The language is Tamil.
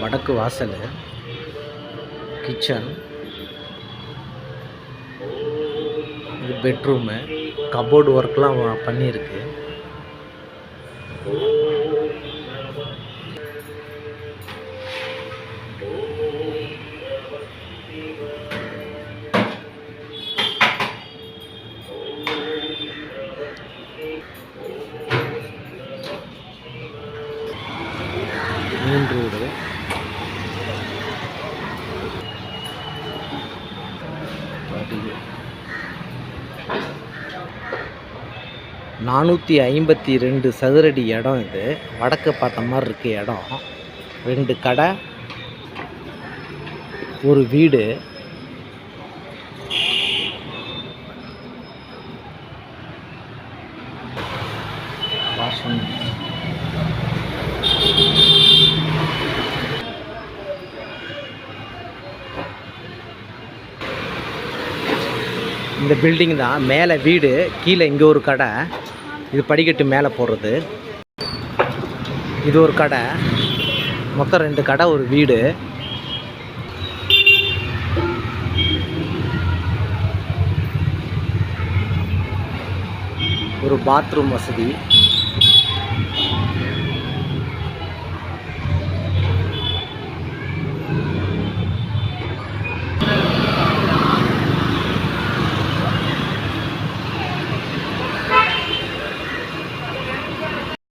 வடக்கு வாசல், கிச்சன், இது பெட்ரூமு, கபோர்டு ஒர்க்லாம் பண்ணியிருக்கு. மெயின் ரோடு, 452 சதுரடி இடம். இது வடக்கு பார்த்த மாதிரி இருக்கு இடம். 2 கடை, ஒரு வீடு. வாஷிங் இந்த பில்டிங் தான். மேலே வீடு, கீழே இங்கே ஒரு கடை. இது படிக்கட்டு மேலே போடுறது. இது ஒரு கடை. மொத்தம் 2 கடை, ஒரு வீடு. ஒரு பாத்ரூம் வசதி.